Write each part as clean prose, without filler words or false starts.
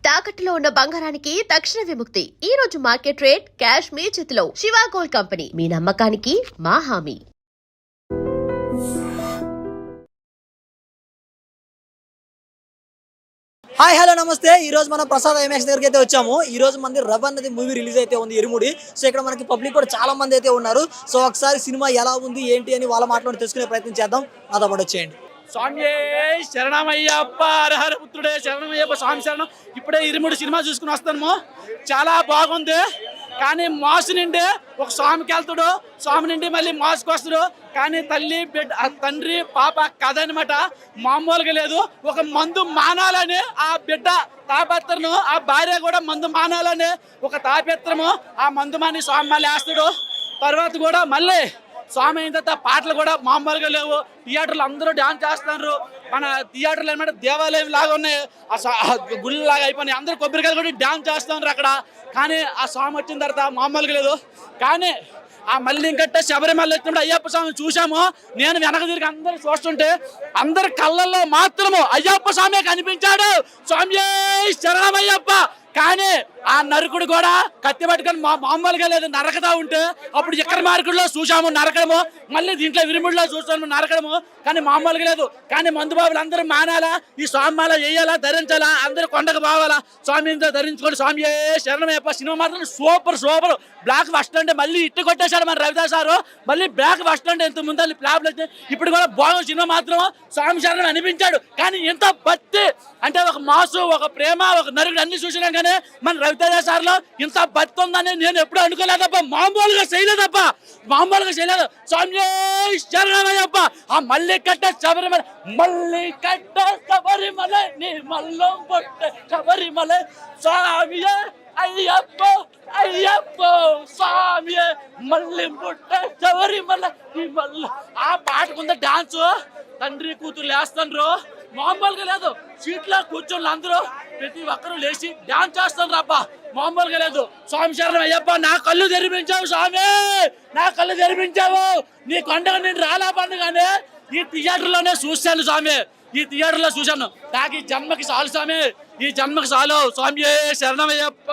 తాకట్టులో ఉన్న బంగారానికి తక్షణ విముక్తి. ఈ రోజు మార్కెట్ రేట్ క్యాష్ మీ చేతిలో. శివ గోల్డ్ కంపెనీ, మీ నమ్మకానికి మా హామీ. హాయ్ హలో నమస్తే. ఈ రోజు మనం ప్రసాద్ ఐమాక్స్ దగ్గరికి అయితే వచ్చాము. ఈ రోజు మనది రవ్ అన్నది మూవీ రిలీజ్ అయితే ఉంది, ఇరుముడి. సో ఇక్కడ మనకి పబ్లిక్ కూడా చాలా మంది అయితే ఉన్నారు. సో ఒకసారి సినిమా ఎలా ఉంది ఏంటి అని వాళ్ళ మాటలు తెలుసుకునే ప్రయత్నం చేద్దాం. నాతో పాటు వచ్చేయండి. స్వామి శరణమయ్యప్ప, హరహర పుత్రుడే శరణమయ్యప్ప, స్వామి శరణం. ఇప్పుడే ఇరుముడి సినిమా చూసుకుని వస్తాము. చాలా బాగుంది. కానీ మాసు నిండి ఒక స్వామికి వెళ్తాడు, స్వామి నుండి మళ్ళీ మాసుకు వస్తాడు. కానీ తల్లి బిడ్డ, తండ్రి పాప కథ అనమాట మామూలుగా లేదు. ఒక మందు మానాలని ఆ బిడ్డ తాపత్రను, ఆ భార్య కూడా మందు మానాలని ఒక తాపత్రము ఆ మందు మాని స్వామి మళ్ళీ వేస్తాడు. తర్వాత కూడా మళ్ళీ స్వామి అయిన తర్వాత పాటలు కూడా మామూలుగా లేవు. థియేటర్లు అందరూ డాన్స్ చేస్తున్నారు. మన థియేటర్లు అనమాట దేవాలయం లాగా ఉన్నాయి, గుళ్ళు లాగా అయిపోయినాయి. అందరూ కొబ్బరికాయలు కూడా డాన్స్ చేస్తున్నారు అక్కడ. కానీ ఆ స్వామి వచ్చిన తర్వాత మామూలుగా లేదు. కానీ ఆ మళ్ళీ ఇంకట్టే శబరిమల వచ్చినప్పుడు అయ్యప్ప స్వామి చూసాము. నేను వెనక తిరిగి అందరూ చూస్తుంటే అందరి కళ్ళల్లో మాత్రము అయ్యప్ప స్వామి కనిపించాడు. స్వామి శరణమయ్యప్ప. కానీ ఆ నరకుడు కూడా కత్తి పట్టుకొని మామూలుగా లేదు, నరకతా ఉంటే అప్పుడు ఎక్కడ మార్కుల్లో చూసాము నరకడము, మళ్ళీ దీంట్లో విరుముడిలో చూసాము నరకడము. కానీ మామూలుగా లేదు. కానీ మందుబాబులు అందరూ మానాలా, ఈ స్వామిమాల వేయాలా, ధరించాలా, అందరూ కొండకు పోవాలా, స్వామి ధరించుకోండి. స్వామి శరణమయ్యప్ప. సినిమా మాత్రం సూపర్ సూపర్. బ్లాక్ ఫస్ట్ అంటే మళ్ళీ ఇట్టు కొట్టేశాడు మన రవిదాస్ సారు. మళ్ళీ బ్లాక్ ఫస్ట్ అంటే ఎంత ముందు ప్లాబ్లు వచ్చాయి. ఇప్పుడు కూడా బాగుంది సినిమా మాత్రం. స్వామి శరణం అనిపించాడు. కానీ ఎంత భక్తి అంటే ఒక మాసు, ఒక ప్రేమ, ఒక నరుడు అన్ని చూసినాం. కానీ మన రవితేజ సార్లో ఇంత భక్తి ఉందని నేను ఎప్పుడు అనుకోలేదప్ప. మామూలుగా చేయలేదప్ప, మామూలుగా చేయలేదు. స్వామి శరణమయ్యప్ప. ఆ మళ్ళీ కట్ట శబరిమల, మళ్ళీ కట్ట శబరిమల, నీ మల్లం పొట్ట శబరిమల, స్వామి అయ్యప్ప అయ్యప్ప, స్వామి మళ్ళీ పుట్ట శబరిమల, నీ మల్ల. ఆ పాటకుంద డాన్స్ తండ్రి కూతురు లేస్తున్నారు. మామూలుగా లేదు. సీట్లో కూర్చొని అందరూ ప్రతి ఒక్కరూ లేచి డాన్స్ చేస్తున్నారు అబ్బా. మామూలుగా లేదు. స్వామి శరణం అయ్యప్ప. నా కళ్ళు తెరిపించావు స్వామి, నా కళ్ళు తెరిపించావు. నీ కొండగా నేను రాలా పండుగానే ఈ థియేటర్లోనే చూశాను స్వామి, ఈ థియేటర్లో చూశాను. నాకు ఈ జన్మకి చాలు స్వామి, ఈ జన్మకి చాలు. స్వామి శరణమయ్యప్ప.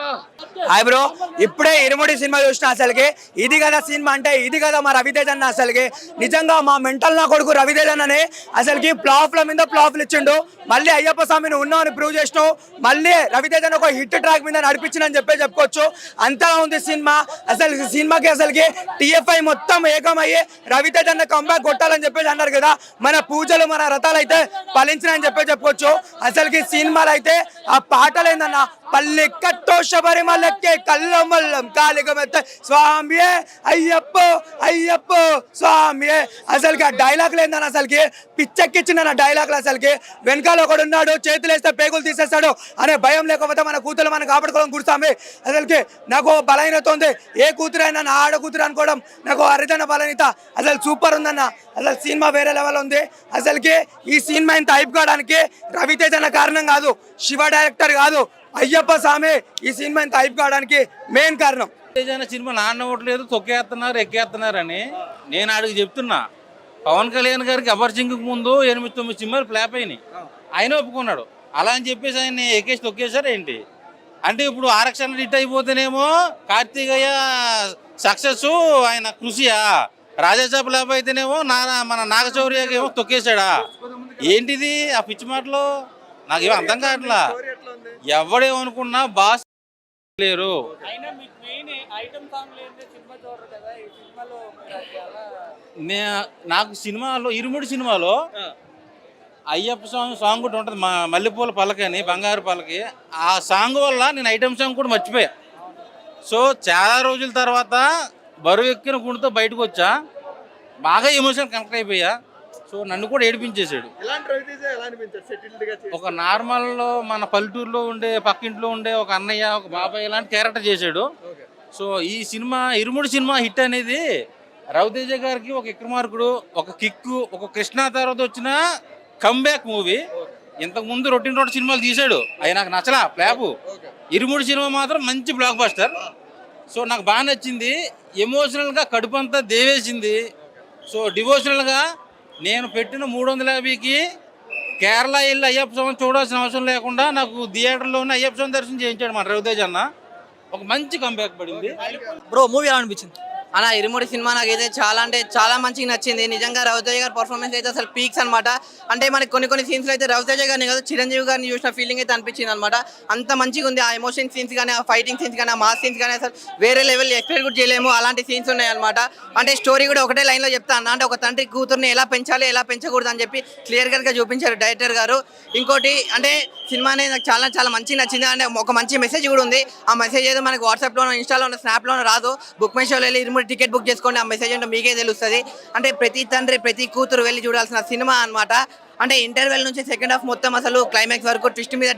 హాయ్ బ్రో, ఇప్పుడే ఇరుముడి సినిమా చూసిన. అసలుకి ఇది కదా సినిమా అంటే, ఇది కదా మా రవితేజ అన్న. అసలుకి నిజంగా మా మెంటల్ నా కొడుకు రవితేజ అన్ననే అసలుకి ఫ్లాప్ల మీద ఫ్లాప్లు ఇచ్చిండు. మళ్ళీ అయ్యప్ప స్వామిని ఉన్నామని ప్రూవ్ చేసినావు. మళ్ళీ రవితేజ ఒక హిట్ ట్రాక్ మీద నడిపించిందని చెప్పుకోవచ్చు. అంతగా ఉంది సినిమా. అసలు సినిమాకి అసలుకి టీఎఫ్ఐ మొత్తం ఏకమయ్యి రవితేజ అన్న కంబ్యాక్ కొట్టాలని చెప్పేసి అన్నారు కదా. మన పూజలు మన రథాలు అయితే ఫలించినాయని చెప్పుకోవచ్చు. అసలుకి సినిమాలు అయితే ఆ పాటలు ఏందన్న, పల్లె కట్టో శబరిమలకే కళ్ళం వల్లం కాలిగమెత్త స్వామి అయ్యప్ప అయ్యప్ప స్వామి. అసలుకి ఆ డైలాగులు ఏందన్న, అసలుకి పిచ్చెక్కిచ్చిన డైలాగులు. అసలుకి వెనకాల ఒకడు ఉన్నాడు, చేతులు వేస్తే పేగులు తీసేస్తాడు అనే భయం లేకపోతే మన కూతురు మనం కాపాడుకోవడం గుర్తామే. అసలుకి నాకు బలహీనత ఉంది. ఏ కూతురైనా నా ఆడ కూతురు అనుకోవడం నాకు అరుదైన బలహీనత. అసలు సూపర్ ఉందన్న. అసలు సినిమా వేరే లెవెల్ ఉంది. అసలుకి ఈ సినిమా ఇంత హైప్ కావడానికి రవితేజ అన్న కారణం కాదు, శివ డైరెక్టర్ కాదు, అయ్యప్ప స్వామి ఈ సినిమా ఇంత హైప్ కావడానికి మెయిన్ కారణం. ఏదైనా సినిమా నాన్నవట్లేదు, తొక్కేస్తున్నారు ఎక్కేస్తున్నారు అని నేను అడిగి చెప్తున్నా. పవన్ కళ్యాణ్ గారికి అపర్చింగ్కి ముందు 8-9 సినిమాలు ఫ్లాప్ అయినాయి, ఆయన ఒప్పుకున్నాడు. అలా అని చెప్పేసి ఆయన ఎక్కేసి తొక్కేశారు ఏంటి అంటే, ఇప్పుడు ఆరక్షణ హిట్ అయిపోతేనేమో కార్తీకయ్య సక్సెస్ ఆయన కృషియా, రాజాసాబ్ ఫ్లాప్ అయితేనేమో మన నాగచౌర్యకి ఏమో తొక్కేశాడా ఏంటిది ఆ పిచ్చి మాటలు? నాకేమో అర్థం కావట్లా. ఎవడేమనుకున్నా బాస్ లేరు. నాకు సినిమాలో ఇరుముడి సినిమాలో అయ్యప్ప సాంగ్ కూడా ఉంటుంది, మా మల్లెపూల పలక అని, బంగారు పలకి. ఆ సాంగ్ వల్ల నేను ఐటమ్ సాంగ్ కూడా మర్చిపోయా. సో చాలా రోజుల తర్వాత బరువు ఎక్కిన గుండెతో బయటకు వచ్చా, బాగా ఎమోషన్ కనెక్ట్ అయిపోయా. సో నన్ను కూడా ఏడిపించేశాడు. ఒక నార్మల్ మన పల్లెటూరులో ఉండే, పక్కింట్లో ఉండే ఒక అన్నయ్య, ఒక బాబాయ్ ఇలాంటి క్యారెక్టర్ చేశాడు. సో ఈ సినిమా ఇరుముడి సినిమా హిట్ అనేది రవితేజ గారికి ఒక విక్రమార్కుడు, ఒక కిక్కు, ఒక కృష్ణ తర్వాత వచ్చిన కమ్బ్యాక్ మూవీ. ఇంతకుముందు రొటీన్ రోడ్ సినిమాలు తీశాడు, అవి నాకు నచ్చలా ఫ్లాపు. ఇరుముడి సినిమా మాత్రం మంచి బ్లాక్ బస్టర్. సో నాకు బాగా నచ్చింది. ఎమోషనల్గా కడుపంతా దేవేసింది. సో డివోషనల్గా నేను పెట్టిన 350కి కేరళ వెళ్ళి అయ్యప్ప స్వామిని చూడాల్సిన అవసరం లేకుండా నాకు థియేటర్లోనే అయ్యప్ప స్వామి దర్శనం చేయించాడు మన రవితేజ అన్న. ఒక మంచి కంబ్యాక్ పడింది. బ్రో మూవీ ఎలా అనిపించింది? అన్న ఇరుముడి సినిమా నాకైతే చాలా అంటే చాలా మంచిగా నచ్చింది. నిజంగా రవితేజ గారి పర్ఫార్మెన్స్ అయితే అసలు పీక్స్ అనమాట. అంటే మనకి కొన్ని సీన్స్ అయితే రవితేజ గారిని కాదు చిరంజీవి గారిని చూసిన ఫీలింగ్ అయితే అనిపించింది అనమాట. అంత మంచిగా ఉంది. ఆ ఎమోషన్ సీన్స్ కానీ, ఆ ఫైటింగ్ సీన్స్ కానీ, ఆ మాస్ సీన్స్ కానీ అసలు వేరే లెవెల్ ఎక్స్పెక్ట్ కూడా చేయలేము. అలాంటి సీన్స్ ఉన్నాయి అనమాట. అంటే స్టోరీ కూడా ఒకటే లైన్లో చెప్తా అన్న. అంటే ఒక తండ్రి కూతుర్ని ఎలా పెంచాలి, ఎలా పెంచకూడదు అని చెప్పి క్లియర్ గా చూపించారు డైరెక్టర్ గారు. ఇంకోటి అంటే సినిమా అనేది నాకు చాలా చాలా మంచిగా నచ్చింది. అంటే ఒక మంచి మెసేజ్ కూడా ఉంది. ఆ మెసేజ్ ఏదో మనకి వాట్సాప్లోనో, ఇన్స్టాలోనో, స్నాప్లోనో రాదు. బుక్ మై షోలో వెళ్ళి ఇరుముడి టికెట్ బుక్ చేసుకోండి. ఆ మెసేజ్ అంటే మీకే తెలుస్తుంది. అంటే ప్రతి తండ్రి ప్రతి కూతురు వెళ్ళి చూడాల్సిన సినిమా అనమాట. అంటే ఇంటర్వెల్ నుంచి సెకండ్ హాఫ్ మొత్తం అసలు క్లైమాక్స్ వరకు ట్విస్ట్ మీద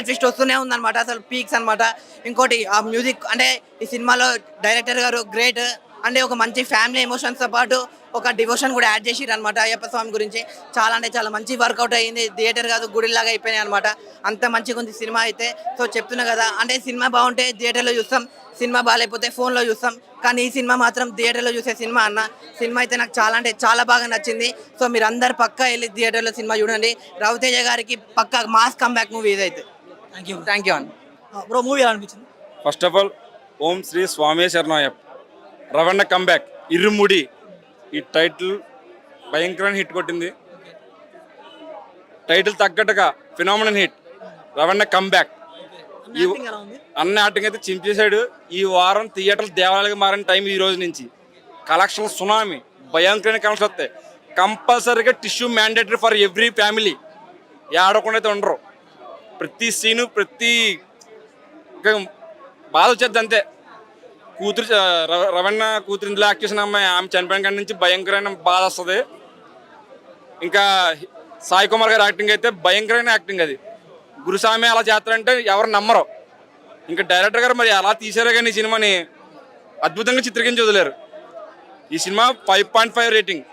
ట్విస్ట్ వస్తూనే ఉందన్నమాట. అసలు పీక్స్ అనమాట. ఇంకోటి ఆ మ్యూజిక్ అంటే ఈ సినిమాలో డైరెక్టర్ గారు గ్రేట్. అంటే ఒక మంచి ఫ్యామిలీ ఎమోషన్స్తో పాటు ఒక డివోషన్ కూడా యాడ్ చేసిరు అనమాట అయ్యప్ప స్వామి గురించి. చాలా అంటే చాలా మంచి వర్కౌట్ అయ్యింది. థియేటర్ కాదు గుడిలాగా అయిపోయినాయి అనమాట. అంత మంచిగా ఉంది సినిమా అయితే. సో చెప్తున్నా కదా, అంటే సినిమా బాగుంటే థియేటర్లో చూస్తాం, సినిమా బాగాలేకపోతే ఫోన్లో చూస్తాం. కానీ ఈ సినిమా మాత్రం థియేటర్లో చూసే సినిమా అన్న. సినిమా అయితే నాకు చాలా అంటే చాలా బాగా నచ్చింది. సో మీరు అందరు పక్కా వెళ్ళి థియేటర్లో సినిమా చూడండి. రవితేజ గారికి పక్కా మాస్ కంబ్యాక్ మూవీ ఇదైతే. థ్యాంక్ యూ అన్న. బ్రో మూవీ ఎలా అనిపించింది? First of all Om Shri Swamy శరణయ్యప్ప. Ravana comeback ఇరుముడి ఈ టైటిల్ భయంకరమైన హిట్ కొట్టింది. టైటిల్ తగ్గట్టుగా ఫినామినల్ హిట్. రవణ కంబ్యాక్. ఈ అన్న యాక్టింగ్ అయితే చింపేశాడు. ఈ వారం థియేటర్లు దేవాలయాలుగా మారిన టైం ఈ రోజు నుంచి. కలెక్షన్ సునామీ, భయంకరమైన కలెక్షన్ వస్తాయి. కంపల్సరీగా tissue mandatory for every family. ఆడకుండా అయితే ఉండరు. ప్రతి సీను ప్రతి బాధ వచ్చేది అంతే. కూతురు రవణ కూతురు ఇందులో యాక్ట్ చేసిన అమ్మాయి, ఆమె చనిపోయిన కాడి నుంచి భయంకరమైన బాధ వస్తుంది. ఇంకా సాయి కుమార్ గారి యాక్టింగ్ అయితే భయంకరమైన యాక్టింగ్. అది గురుస్వామి అలా చేస్తారంటే ఎవరు నమ్మరు. ఇంకా డైరెక్టర్ గారు మరి అలా తీసారో కానీ ఈ సినిమాని అద్భుతంగా చిత్రీకరించి వదిలేరు. ఈ సినిమా 5.5 రేటింగ్.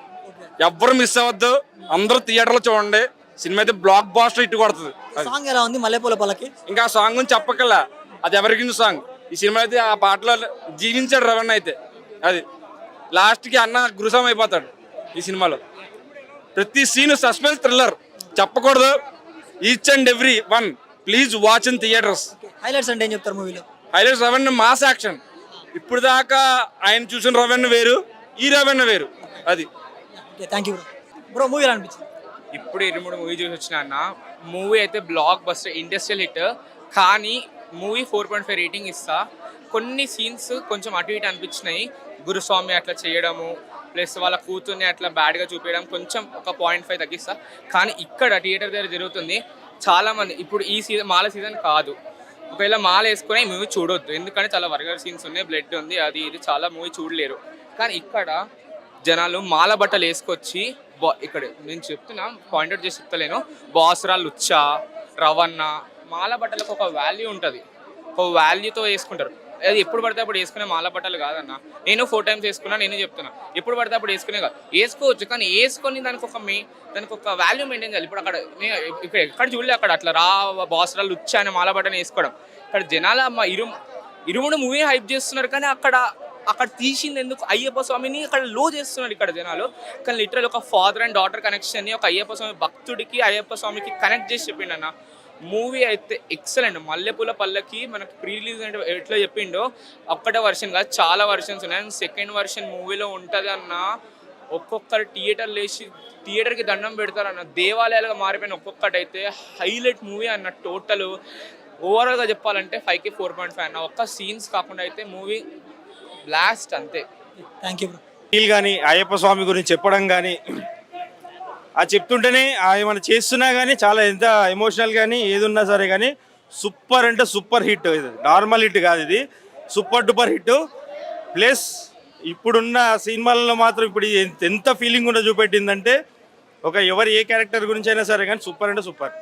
ఎవ్వరు మిస్ అవ్వద్దు, అందరూ థియేటర్లో చూడండి. సినిమా అయితే బ్లాక్ బాస్టర్ హిట్ కొడుతుంది. సాంగ్ ఎలా ఉంది? మల్లెపూల పల్లకి. ఇంకా ఆ సాంగ్ గురించి చెప్పకల్లా, అది ఎవరికి సాంగ్. ఈ సినిమా అయితే ఆ పాటలో జీవించాడు రవణ అయితే. అది లాస్ట్కి అన్న గురుస్వామి అయిపోతాడు ఈ సినిమాలో. ప్రతి సీన్ సస్పెన్స్ థ్రిల్లర్, చెప్పకూడదు. Each and every one please watch in theatres. Highlights అంటే ఏం చెప్తారు మూవీలో? హైలైట్స్ రవణ మాస్ యాక్షన్. ఇప్పుడు దాకా ఆయన చూసిన రవణ వేరు, ఈ రవణ వేరు. అది థ్యాంక్ యూ బ్రో. మూవీ ఎలా అనిపించింది? ఇప్పుడు 23 మూవీ చూసి వచ్చిన అన్న. మూవీ అయితే బ్లాక్ బస్టర్ ఇండస్ట్రియల్ హిట్. కానీ మూవీ 4.5 రేటింగ్ ఇస్తా. కొన్ని సీన్స్ కొంచెం అటు ఇటు అనిపించినాయి. గురుస్వామి అట్లా చేయడము ప్లస్ వాళ్ళ కూతుర్ని అట్లా బ్యాడ్గా చూపించడం కొంచెం ఒక 0.5 తగ్గిస్తా. కానీ ఇక్కడ థియేటర్ దగ్గర జరుగుతుంది. చాలామంది ఇప్పుడు ఈ సీజన్ మాల సీజన్ కాదు, ఒకవేళ మాల వేసుకుని ఈ మూవీ చూడొద్దు. ఎందుకంటే చాలా వల్గర్ సీన్స్ ఉన్నాయి, బ్లడ్ ఉంది, అది ఇది చాలా మూవీ చూడలేరు. కానీ ఇక్కడ జనాలు మాల బట్టలు వేసుకొచ్చి ఇక్కడ నేను చెప్తున్నా, పాయింట్అవుట్ చేసి చెప్తలేను. బాసురా, లుచ్చా, రవణ మాల బట్టలకు ఒక వాల్యూ ఉంటుంది, ఒక వాల్యూతో వేసుకుంటారు. అది ఎప్పుడు పడితే అప్పుడు వేసుకునే మాల బట్టలు కాదన్న. నేను 4 times వేసుకున్నా, నేనే చెప్తున్నా. ఎప్పుడు పడితే అప్పుడు వేసుకునే కాదు, వేసుకోవచ్చు. కానీ వేసుకొని దానికి ఒక వాల్యూ మెయింటైన్ చేయాలి. ఇప్పుడు అక్కడ ఇక్కడ ఎక్కడ చూడలే, అక్కడ అట్లా బాసురాలు లుచ్చా అనే మాల బట్టని వేసుకోవడం. ఇక్కడ జనాలు ఇరుముడు మూవీ హైప్ చేస్తున్నారు. కానీ అక్కడ తీసింది ఎందుకు? అయ్యప్ప స్వామిని అక్కడ లో చేస్తున్నారు ఇక్కడ జనాలు. కానీ లిటరల్ ఒక ఫాదర్ అండ్ డాటర్ కనెక్షన్ని ఒక అయ్యప్ప స్వామి భక్తుడికి అయ్యప్ప స్వామికి కనెక్ట్ చేసి చెప్పిండు అన్న. మూవీ అయితే ఎక్సలెంట్. మల్లెపూల పల్లకి మనకి ప్రీ రిలీజ్ అంటే ఎట్లా చెప్పిండో ఒక్కటే వర్షన్ కాదు, చాలా వర్షన్స్ ఉన్నాయి. సెకండ్ వర్షన్ మూవీలో ఉంటుంది అన్న. ఒక్కొక్కరు థియేటర్కి దండం పెడతారన్న. దేవాలయాలుగా మారిపోయిన ఒక్కొక్కటి అయితే హైలైట్ మూవీ అన్న. టోటల్ ఓవరాల్గా చెప్పాలంటే 5కి 4.5 అన్న. ఒక్క సీన్స్ కాకుండా అయితే మూవీ బ్లాస్ట్ అంతే. Thank you bro. ఫీల్ కానీ అయ్యప్ప స్వామి గురించి చెప్పడం కానీ, అది చెప్తుంటేనే ఏమైనా చేస్తున్నా కానీ చాలా ఎంత ఎమోషనల్ కానీ ఏది ఉన్నా సరే కానీ సూపర్ అంటే సూపర్ హిట్. ఇది నార్మల్ హిట్ కాదు, ఇది సూపర్ డూపర్ హిట్. ప్లస్ ఇప్పుడున్న సినిమాలలో మాత్రం ఇప్పుడు ఎంత ఫీలింగ్ ఉందో చూపెట్టిందంటే, ఒక ఎవరు ఏ క్యారెక్టర్ గురించి అయినా సరే కానీ సూపర్ అంటే సూపర్.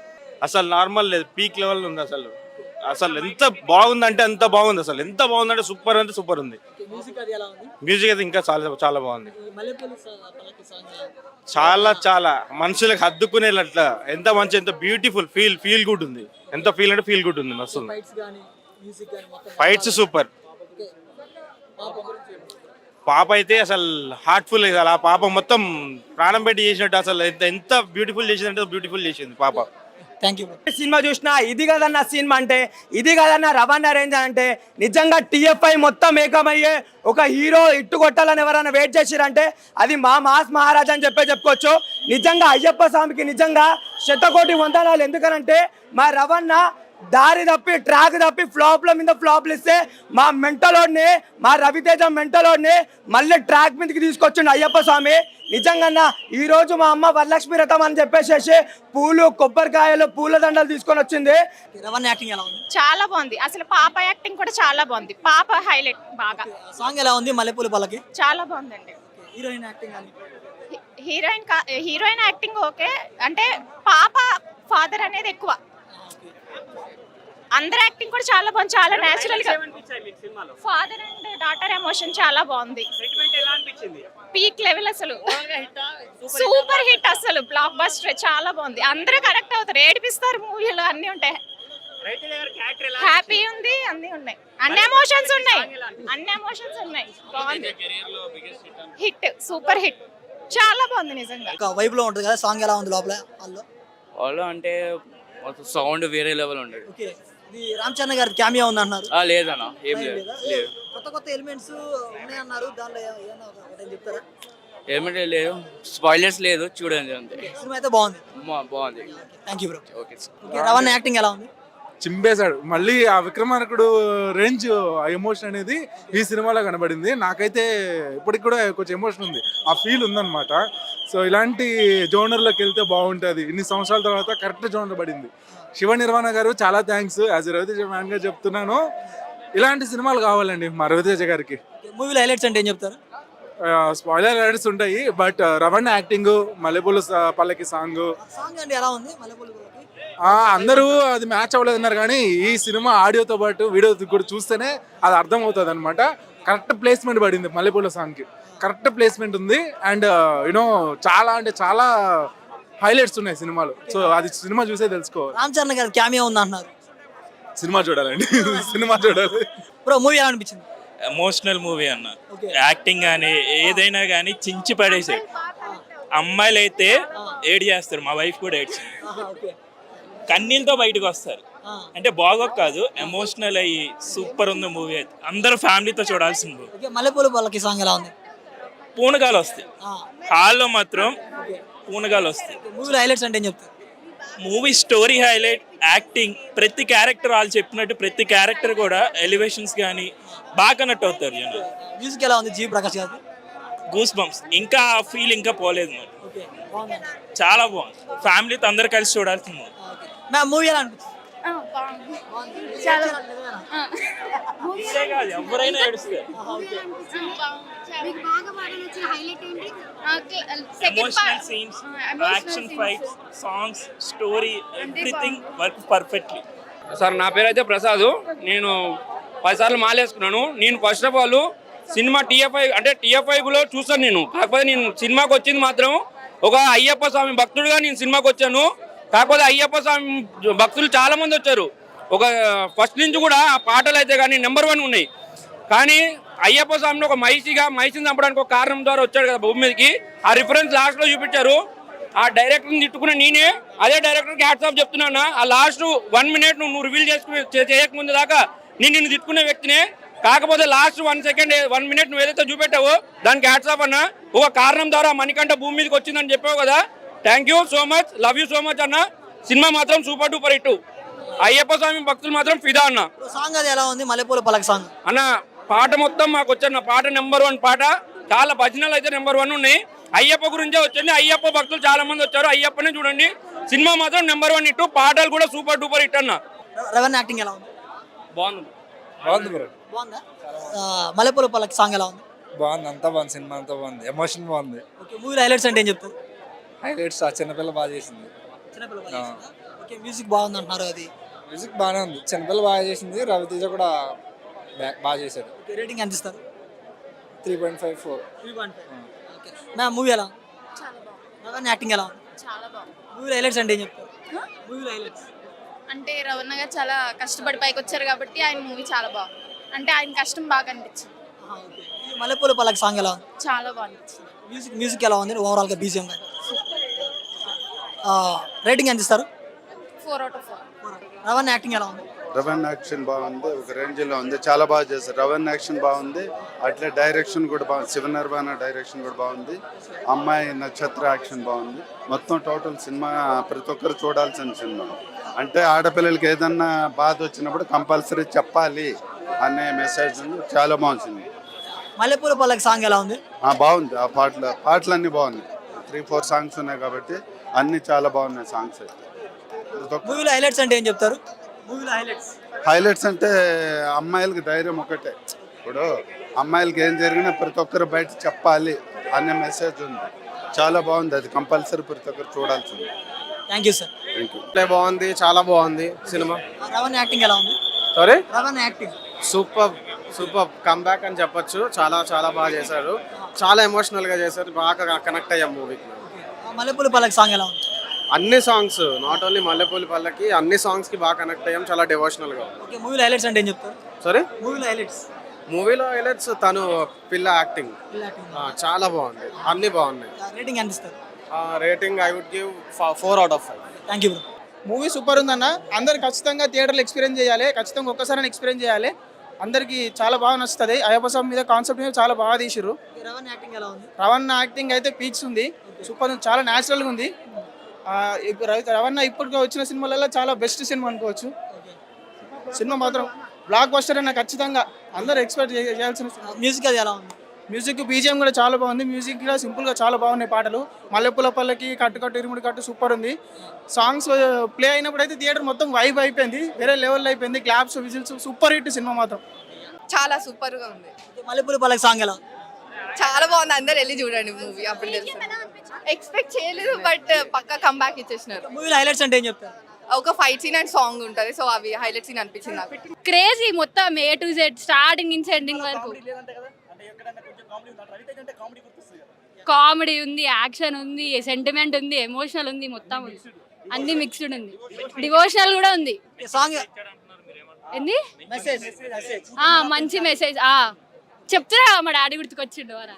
అసలు నార్మల్ లేదు, పీక్ లెవెల్ ఉంది. అసలు ఎంత బాగుందంటే అంత బాగుంది. అసలు ఎంత బాగుందంటే సూపర్ అంటే సూపర్ ఉంది. మ్యూజిక్ అయితే ఇంకా చాలా చాలా బాగుంది. చాలా మనుషులకు హద్దుకునేట్లా ఎంత మంచి, ఎంత బ్యూటిఫుల్, ఫీల్ గుడ్ ఉంది. ఎంత ఫీల్ అంటే ఫీల్ గుడ్ ఉంది. మస్తు ఫైట్స్ సూపర్. పాప అయితే అసలు హార్ట్ఫుల్ అసలు ఆ పాప మొత్తం ప్రాణం పెట్టి చేసినట్టు అసలు ఎంత బ్యూటిఫుల్ చేసిందంటే బ్యూటిఫుల్ చేసింది పాప. Thank you. సినిమా చూసినా ఇది కదన్న సినిమా అంటే, ఇది కదన్న రవాణా రేంజ్ అంటే, నిజంగా టీఎఫ్ఐ మొత్తం ఏకమయ్యే ఒక హీరో ఇట్టు కొట్టాలని ఎవరైనా వెయిట్ చేసిరంటే అది మా మాస్ మహారాజ్ అని చెప్పుకోవచ్చు. నిజంగా అయ్యప్ప స్వామికి నిజంగా శతకోటి వందనాలు. ఎందుకనంటే మా రవణ దారి తప్పి ట్రాక్ తప్పి ఫ్లాప్ల మీద ఫ్లాప్లు ఇస్తే మా మెంటలోడ్ని, మా రవితేజ మెంటలోడ్ని మళ్ళీ ట్రాక్ మీదకి తీసుకొచ్చిండు అయ్యప్ప స్వామి. నిజంగా ఈ రోజు మా అమ్మ వరలక్ష్మి రథం అని చెప్పేసి పూలు, కొబ్బరికాయలు, పూల దండలు తీసుకొని వచ్చింది. రవణ యాక్టింగ్ ఎలా ఉంది? చాలా బాగుంది. అసలు పాప యాక్టింగ్ కూడా చాలా బాగుంది. పాప హైలైట్ బాగా. సాంగ్ ఎలా ఉంది? మల్లెపూల పల్లకి చాలా బాగుందండి. హీరోయిన్ యాక్టింగ్ అని హీరోయిన్ యాక్టింగ్ ఓకే, అంటే పాప ఫాదర్ అనేది ఎక్కువ. అందరి యాక్టింగ్ కూడా చాలా బాగుంది, చాలా నేచురల్ గా. ఫాదర్ అండ్ డాటర్ ఎమోషన్ చాలా బాగుంది. పీక్ లెవెల్, అసలు సూపర్ హిట్, అసలు బ్లాక్ బస్టర్, చాలా బాగుంది. అందరూ కరెక్ట్ అవుతారు, ఏడిపిస్తారు మూవీలో, అన్ని ఉంటాయి. హ్యాపీ ఉంది, అన్ని ఉన్నాయి, అన్ని ఎమోషన్స్ ఉన్నాయి. బాగుంది, హిట్, సూపర్ హిట్, చాలా బాగుంది నిజంగా. ఒక వైబ్ లో ఉంటుంది కదా. సాంగ్ ఎలా ఉంది లోపల వాళ్ళు అంటే సౌండ్ వేరే లెవెల్ ఉండదు. ఓకే, ఇది రామ్ చరణ్ గారి క్యామియో ఉంది అన్నారు. లేదన్నా, ఏం లేదు. కొత్త ఎలిమెంట్స్ ఉన్నాయన్నారు, దానిలో ఏమన్నా ఒకటి చెప్తారా? ఏమంటే లేదు, స్పాయిలర్స్ లేదు, చూడండి అంతే. సినిమా అయితే బాగుంది. బాగుంది. Thank you bro. Okay. Ravana acting ఎలా ఉంది? చింపేశాడు మళ్ళీ. ఆ విక్రమార్కుడు రేంజ్, ఆ ఎమోషన్ అనేది ఈ సినిమాలో కనబడింది. నాకైతే ఇప్పటికి కూడా కొంచెం ఎమోషన్ ఉంది, ఆ ఫీల్ ఉందన్నమాట. సో ఇలాంటి జోనర్లోకి వెళ్తే బాగుంటుంది. ఇన్ని సంవత్సరాల తర్వాత కరెక్ట్ జోనర్ పడింది. శివ నిర్వాణ గారు చాలా థ్యాంక్స్. యాజ్ రవితేజ ఫ్యాన్ గా చెప్తున్నాను, ఇలాంటి సినిమాలు కావాలండి మా రవితేజ గారికి. మూవీలో హైలైట్స్ అంటే ఏం చెప్తారు? స్పాయిలర్ అలర్ట్స్ ఉంటాయి, బట్ రవణ యాక్టింగ్, మల్లెపూల పల్లకి సాంగ్ అంటే ఎలా ఉంది? మల్లెపూల అందరూ అది మ్యాచ్ అవ్వలేదు అన్నారు, కానీ ఈ సినిమా ఆడియోతో పాటు వీడియో కూడా చూస్తేనే అది అర్థం అవుతుంది అనమాట. కరెక్ట్ ప్లేస్మెంట్ పడింది మల్లెపూల సాంగ్కి, కరెక్ట్ ప్లేస్మెంట్ ఉంది. అండ్ యూనో చాలా అంటే చాలా హైలైట్స్ ఉన్నాయి సినిమాలో. సో అది సినిమా చూసే తెలుసుకోవాలి. రామ్ చరణ్ గారి క్యామియో ఉంది అంటున్నారు. సినిమా చూడాలండి, సినిమా చూడాలి. బ్రో మూవీ ఎలా అనిపించింది? ఎమోషనల్ మూవీ అన్న. యాక్టింగ్ కానీ ఏదైనా కానీ చించి పడేసాడు. అమ్మాయిలు అయితే ఏడ్ చేస్తారు, మా వైఫ్ కూడా ఏడ్చింది. కన్నీళ్ళతో బయటకు వస్తారు, అంటే బాగోక కాదు, ఎమోషనల్ అయ్యి సూపర్ ఉంది మూవీ. అయితే అందరూ ఫ్యామిలీతో చూడాల్సిన మూవీ. మల్లెపూల పల్లకి సాంగ్ ఎలా ఉంది? పూనగాలు వస్తాయి హాల్లో మాత్రం, పూనగాలు వస్తాయి. మూవీలో హైలైట్స్ అంటే ఏం చెప్తారు? మూవీ స్టోరీ హైలైట్, యాక్టింగ్, ప్రతి క్యారెక్టర్ వాళ్ళు చెప్పినట్టు ప్రతి క్యారెక్టర్ కూడా ఎలివేషన్స్ కానీ బాగా కనెక్ట్ అవుతారు. మ్యూజిక్ ఎలా ఉంది? జీ ప్రకాష్ గారు గూస్ బంప్స్, ఇంకా ఫీల్ ఇంకా పోలేదు మరి. చాలా బాగుంది, ఫ్యామిలీతో అందరు కలిసి చూడాల్సింది. మూవీ ఎలా అనిపించింది? ఎవరైనా ఏడుస్తారు. Emotional scenes, action fights, songs, story, everything work perfectly. Sir నా పేరు అయితే ప్రసాద్. నేను 10 సార్లు మాలేసుకున్నాను. నేను ఫస్ట్ ఆఫ్ ఆల్ సినిమా టీఎఫ్ఐలో చూస్తాను నేను. కాకపోతే నేను సినిమాకి వచ్చింది మాత్రం ఒక అయ్యప్ప స్వామి భక్తుడిగా నేను సినిమాకి వచ్చాను. కాకపోతే అయ్యప్ప స్వామి భక్తులు చాలా మంది వచ్చారు. ఒక ఫస్ట్ నుంచి కూడా ఆ పాటలు అయితే కానీ నెంబర్ 1 ఉన్నాయి. కానీ అయ్యప్ప స్వామిని ఒక మైసిని చంపడానికి ఒక కారణం ద్వారా వచ్చాడు కదా భూమి మీదకి. ఆ రిఫరెన్స్ లాస్ట్లో చూపించారు. ఆ డైరెక్టర్ని తిట్టుకున్న నేనే అదే డైరెక్టర్కి హ్యాట్స్ ఆఫ్ చెప్తున్నాను. ఆ లాస్ట్ 1 మినిట్ నువ్వు రివీల్ చేయకముందు దాకా నిన్ను తిట్టుకునే వ్యక్తినే. కాకపోతే లాస్ట్ 1 మినిట్ నువ్వు ఏదైతే చూపెట్టావో దానికి హ్యాట్స్ ఆఫ్ అన్న. ఒక కారణం ద్వారా మణికంఠ భూమి మీదకి వచ్చిందని చెప్పావు కదా. Thank you so much, love you so much అన్న. సినిమా మాత్రం సూపర్ డూపర్ హిట్. అయ్యప్ప స్వామి భక్తులు మాత్రం ఫిదా అన్న. సాంగ్ అది ఎలా ఉంది? మల్లెపూల పల్లకి సాంగ్ అన్న పాట మొత్తం మాకు వచ్చాను. పాట నెంబర్ 1 పాట. చాలా భజనలు అయితే నెంబర్ 1 ఉన్నాయి. అయ్యప్ప గురించే వచ్చింది. అయ్యప్ప భక్తులు చాలా మంది వచ్చారు. అయ్యప్పనే చూడండి. సినిమా మాత్రం నెంబర్ 1 హిట్. పాటలు కూడా సూపర్ డూపర్ హిట్ అన్న. రవణ యాక్టింగ్ ఎలా ఉంది? బాగుంది. బాగుందా? మల్లెపూల పల్లకి సాంగ్ ఎలా ఉంది? బాగుంది, అంతా బాగుంది. సినిమా అంతా బాగుంది, ఎమోషన్ బాగుంది. మూవీలో హైలైట్స్ అంటే ఏం చెప్తారు? హైలైట్స్ ఆ చిన్నపిల్ల బాగా చేసింది. మ్యూజిక్ బాగుంది అంటున్నారు. అది మ్యూజిక్ బాగానే ఉంది, చిన్నపిల్ల బాగా చేసింది. రవితేజ కూడా బాగా చేశాడు. రేటింగ్ ఎంత ఇస్తారు? 3.54. 3.5. మూవీ ఎలా ఉంది? రవణ యాక్టింగ్ ఎలా ఉంది? చాలా బాగుంది. మూవీలో హైలైట్స్ అంటే ఏం చెప్తారు? మూవీలో హైలైట్స్ అంటే రవణ గారు చాలా కష్టపడి పైకి వచ్చారు కాబట్టి ఆయన మూవీ చాలా బాగుంది. అంటే ఆయన కష్టం బాగా అనిపించింది. మల్లెపూల పల్లకి సాంగ్ ఎలా ఉంది? చాలా బాగుంది. మ్యూజిక్ ఎలా ఉంది ఓవరాల్గా బీజిఎం కానీ? రేటింగ్ ఎంత ఇస్తారు? 4/4. రవణ్ యాక్టింగ్ ఎలా ఉంది? రవణ్ యాక్షన్ బాగుంది, ఒక రేంజ్లో ఉంది, చాలా బాగా చేశారు. రవణ్ యాక్షన్ బాగుంది, అట్లే డైరెక్షన్ కూడా బాగుంది. శివనిర్వాణ డైరెక్షన్ కూడా బాగుంది. అమ్మాయి నక్షత్ర యాక్షన్ బాగుంది. మొత్తం టోటల్ సినిమా ప్రతి ఒక్కరు చూడాల్సిన సినిమా. అంటే ఆడపిల్లలకి ఏదన్నా బాధ వచ్చినప్పుడు కంపల్సరీ చెప్పాలి అనే మెసేజ్ ఉంది. చాలా బాగుంది. మల్లెపూల పల్లకి సాంగ్ ఎలా ఉంది? బాగుంది. ఆ పాటలన్నీ బాగున్నాయి. 3-4 సాంగ్స్ ఉన్నాయి కాబట్టి అన్ని చాలా బాగున్నాయి సాంగ్స్ అయితే. మూవీలో హైలైట్స్ అంటే ఏం చెప్తారు? మూవీలో హైలైట్స్ అంటే అమ్మాయిలకి ధైర్యం ఒకటే. ఇప్పుడు అమ్మాయిలకి ఏం జరిగినా ప్రతి ఒక్కరు బయట చెప్పాలి అనే మెసేజ్ ఉంది. చాలా బాగుంది. అది కంపల్సరీ ప్రతి ఒక్కరు చూడాల్సింది. Thank you sir. Thank you. బాగుంది, చాలా బాగుంది సినిమా. రవణ్ యాక్టింగ్ ఎలా ఉంది? సారీ, రవణ్ యాక్టింగ్ సూపర్ కమ్బ్యాక్ అని చెప్పొచ్చు. చాలా బాగా చేశారు. చాలా ఎమోషనల్గా చేశారు. బాగా కనెక్ట్ అయ్యాం మూవీకి. మల్లెపూల పల్లకి సాంగ్ ఎలా ఉంది? అన్ని సాంగ్స్, నాట్ ఓన్లీ మల్లెపూలి పల్లకి, అన్ని సాంగ్స్కి బాగా కనెక్ట్ అయ్యాం. చాలా డివోషనల్గా. ఓకే, మూవీలో హైలైట్స్ అంటే ఏం చెప్తారు? సారీ, మూవీలో హైలైట్స్ తను పిల్ల యాక్టింగ్ చాలా బాగుంది. అన్ని బాగున్నాయి. రేటింగ్ ఎంత ఇస్తారు? Rating I would give 4/5. Thank you bro. Movie super ఉందన్న. అందరు ఖచ్చితంగా థియేటర్లో ఎక్స్పీరియన్స్ చేయాలి. ఖచ్చితంగా ఒక్కసారి ఎక్స్పీరియన్స్ చేయాలి. అందరికి చాలా బాగా నచ్చుతుంది. అయ్యప్ప స్వామి మీద కాన్సెప్ట్ మీద చాలా బాగా తీసిర్రు. రవణ్ యాక్టింగ్ ఎలా ఉంది? రవణ యాక్టింగ్ అయితే పీక్స్ ఉంది. సూపర్ ఉంది. చాలా న్యాచురల్గా ఉంది. రవణ ఇప్పటికి వచ్చిన సినిమాలలో చాలా బెస్ట్ సినిమా అనుకోవచ్చు. సినిమా మాత్రం బ్లాక్ బస్టర్ అన్న. ఖచ్చితంగా అందరూ ఎక్స్పెక్ట్ చేయాల్సిన సినిమా. మ్యూజిక్ అది ఎలా ఉంది? మ్యూజిక్ బీజిఎం కూడా చాలా బాగుంది. మ్యూజిక్ కూడా సింపుల్గా చాలా బాగున్నాయి పాటలు. మల్లెపూల పల్లకి, కట్టు ఇరుముడి కట్టు సూపర్ ఉంది. సాంగ్స్ ప్లే అయినప్పుడు అయితే థియేటర్ మొత్తం వైబ్ అయిపోయింది. వేరే లెవెల్ అయిపోయింది. Claps, whistles, super hit cinema మాత్రం. చాలా సూపర్గా ఉంది. మల్లెపూల పల్లకి సాంగ్ ఎలా ఉంది? చాలా బాగుంది. అందరు వెళ్ళి చూడండి మూవీ. అప్పుడు తెలుసు. ఎక్స్పెక్ట్ చేయలేదు, బట్ పక్కా కంబ్యాక్ ఇచ్చేసినారు. మూవీలో హైలైట్స్ అంటే ఏం చెప్తారు? ఒక ఫైట్ సీన్ అండ్ సాంగ్ ఉంటుంది. సో అవి హైలైట్ సీన్ అనిపించింది నాకు. క్రేజీ మొత్తం A to Z స్టార్టింగ్ నుంచి ఎండింగ్ వరకు. కామెడీ ఉంది, యాక్షన్ ఉంది, సెంటిమెంట్ ఉంది, ఎమోషనల్ ఉంది, మొత్తం ఉంది. అన్ని మిక్స్డ్ ఉంది. డివోషనల్ కూడా ఉంది. సాంగ్ ఏంది మెసేజ్ మంచి మెసేజ్. చెప్తున్నా మా డాడీ గుర్తుకొచ్చిండు అలా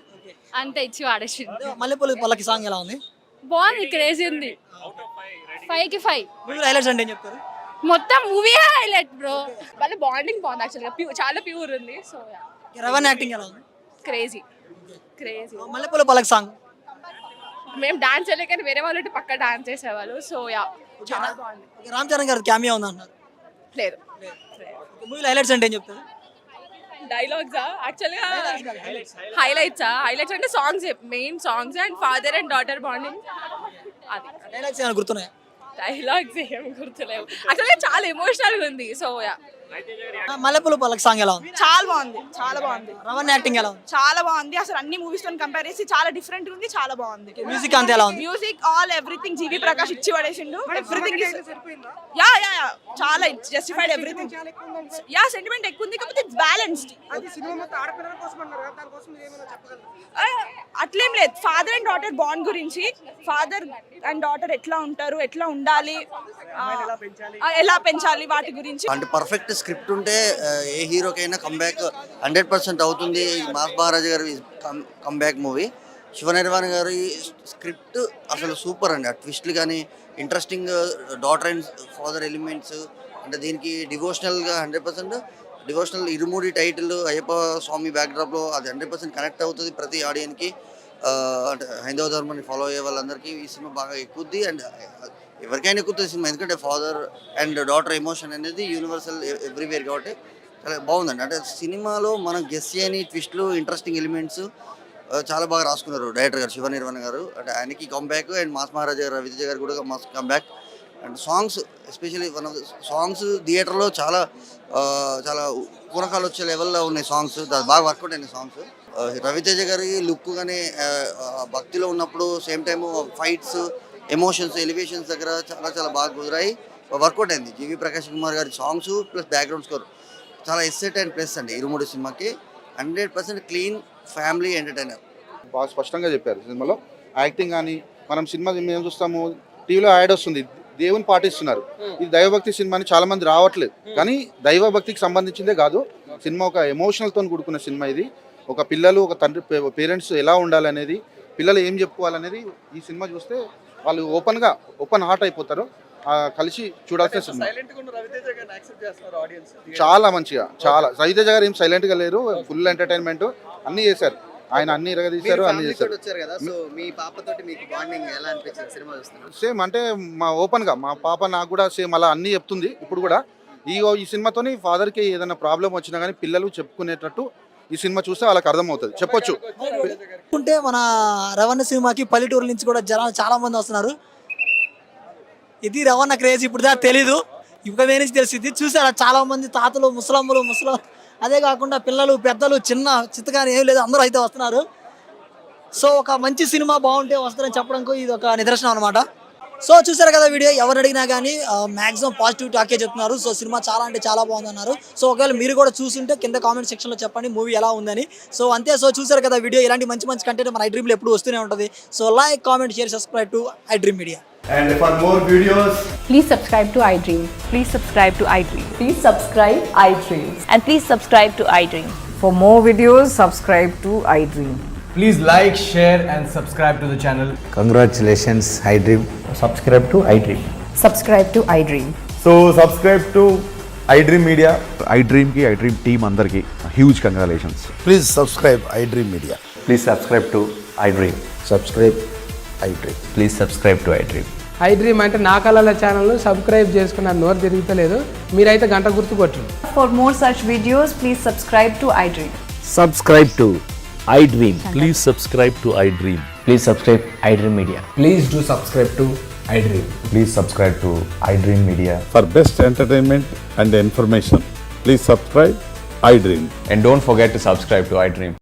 అంత ఇచ్చి వాడేసిండు. మల్లెపూల పల్లకి సాంగ్ ఎలా ఉంది? బాగుంది, క్రేజీ ఉంది. 5కి 5. మూవీలో హైలైట్స్ అంటే ఏం చెప్తారు? మొత్తం మూవీ హైలైట్ బ్రో. వాళ్ళ బాండింగ్ బాగుంది. యాక్చువల్గా చాలా ప్యూర్ ఉంది. సో రవణ్ యాక్టింగ్ ఎలా ఉంది? క్రేజీ. మల్లెపూల పల్లకి సాంగ్ మేము డాన్స్ చేయలే, కానీ వేరే వాళ్ళు పక్క డాన్స్ చేసేవాళ్ళు. సో చాలా బాగుంది. రామ్ చరణ్ గారి క్యామియో ఉంది అన్నారు. లేదు, మూవీలో హైలైట్స్ అంటే ఏం చెప్తారు? డైలాగ్స్ యాక్చువల్గా హైలైట్స్ అంటే songs, main songs and father and daughter bonding. అది డైలాగ్స్ ఏమైనా గుర్తున్నాయా? డైలాగ్స్ ఏమి గుర్తులేవు. యాక్చువల్గా చాలా ఎమోషనల్గా ఉంది. సో మల్లెపూల పల్లకి సాంగ్ ఎలా ఉంది? చాలా బాగుంది. రవణ్ యాక్టింగ్ ఎలా ఉంది? చాలా బాగుంది. అసలు అన్ని మూవీస్ తో కంపేర్ చేసి చాలా డిఫరెంట్ ఉంది. చాలా బాగుంది. మ్యూజిక్ అంతా ఎలా ఉంది? మ్యూజిక్ ఎవ్రీథింగ్ జీవి ప్రకాష్ ఇచ్చి పడేసిండు. ఎవ్రీథింగ్ యా చాలా జస్టిఫైడ్. ఎవ్రీథింగ్ సెంటిమెంట్ ఎక్కువ ఉంది, కాకపోతే ఇట్స్ బ్యాలెన్స్డ్. అట్లేం లేదు. ఫాదర్ అండ్ డాటర్ బాండ్ గురించి, ఫాదర్ అండ్ డాటర్ ఎట్లా ఉంటారు, ఎట్లా ఉండాలి, ఎలా పెంచాలి, వాటి గురించి. అంటే పర్ఫెక్ట్ స్క్రిప్ట్ ఉంటే ఏ హీరోకైనా కంబ్యాక్ 100% అవుతుంది. మాస్ మహారాజా గారి కంబ్యాక్ మూవీ. శివనిర్వాణ గారి స్క్రిప్ట్ అసలు సూపర్ అండి. ఆ ట్విస్ట్లు కానీ, interesting daughter and father elements, అంటే దీనికి డివోషనల్గా 100% డివోషనల్ ఇరుముడి టైటిల్ అయ్యప్ప స్వామి బ్యాక్డ్రాప్లో అది 100% కనెక్ట్ అవుతుంది ప్రతి ఆడియన్కి. అంటే హైందవ ధర్మాన్ని ఫాలో అయ్యే వాళ్ళందరికీ ఈ సినిమా బాగా ఎక్కుద్ది. అండ్ ఎవరికైనా ఎక్కుతుంది సినిమా, ఎందుకంటే ఫాదర్ అండ్ డాటర్ ఎమోషన్ అనేది యూనివర్సల్ ఎవ్రీవేర్ కాబట్టి చాలా బాగుందండి. అంటే సినిమాలో మనం గెస్ చేయని ట్విస్ట్లు, ఇంట్రెస్టింగ్ ఎలిమెంట్స్ చాలా బాగా రాసుకున్నారు డైరెక్టర్ గారు శివనిర్వాణ గారు. అంటే ఆయనకి కంబ్యాక్ అండ్ మాస్ మహారాజా గారు రవితేజ గారు కూడా mass comeback. And songs especially one of the songs థియేటర్లో చాలా పూనకాలు వచ్చే లెవెల్లో ఉన్నాయి సాంగ్స్. బాగా వర్కౌట్ అయినాయి సాంగ్స్. రవితేజ గారి లుక్ కానీ భక్తిలో ఉన్నప్పుడు same time fights, emotions, elevations దగ్గర చాలా బాగా కుదిరాయి, వర్కౌట్ అయింది. జీవి ప్రకాష్ కుమార్ గారి సాంగ్స్ ప్లస్ బ్యాక్గ్రౌండ్ స్కోర్ చాలా ఎస్సెట్ అండ్ ప్లస్ అండి. ఇరుముడి సినిమాకి 100% క్లీన్ ఫ్యామిలీ ఎంటర్టైనర్. బాగా స్పష్టంగా చెప్పారు సినిమాలో. యాక్టింగ్ కానీ మనం సినిమా మేము చూస్తాము, టీవీలో యాడ్ వస్తుంది, దేవుని పాటిస్తున్నారు. ఇది దైవభక్తి సినిమా అని చాలా మంది రావట్లేదు, కానీ దైవభక్తికి సంబంధించిందే కాదు సినిమా, ఒక ఎమోషనల్తో కూడుకున్న సినిమా ఇది. ఒక పిల్లలు ఒక తండ్రి పేరెంట్స్ ఎలా ఉండాలనేది, పిల్లలు ఏం చెప్పుకోవాలనేది ఈ సినిమా చూస్తే వాళ్ళు ఓపెన్ హార్ట్ అయిపోతారు. కలిసి చూడాల్సిన సినిమా. చాలా మంచిగా, చాలా. రవితేజ గారు ఏం సైలెంట్గా లేరు, ఫుల్ ఎంటర్టైన్మెంట్ అన్నీ చేశారు. ఆయన అన్ని ఇరగదీశారు, అన్ని చేశారు. సేమ్ అంటే మా పాప నాకు కూడా సేమ్ అలా అన్ని చెప్తుంది. ఇప్పుడు కూడా ఈ సినిమాతోని ఫాదర్కి ఏదైనా ప్రాబ్లం వచ్చినా కానీ పిల్లలు చెప్పుకునేటట్టు ఈ సినిమా చూస్తే వాళ్ళకి అర్థమవుతుంది, చెప్పొచ్చు. ఉంటే మన రవణ సినిమాకి పల్లెటూరు నుంచి కూడా జనాలు చాలా మంది వస్తున్నారు. ఇది రవణ క్రేజ్ ఇప్పుడు దాకా తెలీదు, ఇప్పుడు నుంచి తెలిసింది. చూసారా చాలా మంది తాతలు, ముసలమ్మలు, అదే కాకుండా పిల్లలు, పెద్దలు, చిన్న చిత్తగానే ఏం లేదు, అందరూ అయితే వస్తున్నారు. సో ఒక మంచి సినిమా బాగుంటే వస్తారని చెప్పడానికి ఇది ఒక నిదర్శనం అనమాట. సో చూసారు కదా వీడియో, ఎవరు అడిగినా కానీ మాక్సిమం పాజిటివ్ టాకే చెప్తున్నారు. సో సినిమా చాలా అంటే చాలా బాగుంది అన్నారు. సో ఒకవేళ మీరు కూడా చూస్తుంటే కింద కామెంట్ సెక్షన్లో చెప్పండి మూవీ ఎలా ఉందని. సో అంతే. సో చూసారు కదా వీడియో, ఇలాంటి మంచి మంచి కంటెంట్ మన iDreamలో ఎప్పుడు వస్తూనే ఉంటుంది. So like, comment, share, subscribe to iDream Media. And for more videos, please subscribe to iDream. Please subscribe to iDream. Please subscribe iDream. And please subscribe to iDream. For more videos, subscribe to iDream. please like, share and subscribe to the channel. Congratulations, iDream. Subscribe to iDream. Subscribe to iDream. So subscribe to iDream Media. iDream ki iDream team andarki huge congratulations. Please subscribe iDream Media. Please subscribe to iDream. Subscribe iDream. Please subscribe to iDream. iDream అంటే నా కళల channel subscribe చేసుకున్న నోరు తిరుగుతలేదు, మీరైతే గంట గుర్తు కొట్టండి. For more such videos, please subscribe to iDream. Subscribe to iDream. Please subscribe to iDream. Please subscribe iDream Media. Please do subscribe to iDream. Please subscribe to iDream Media. For best entertainment and information, please subscribe iDream. And don't forget to subscribe to iDream.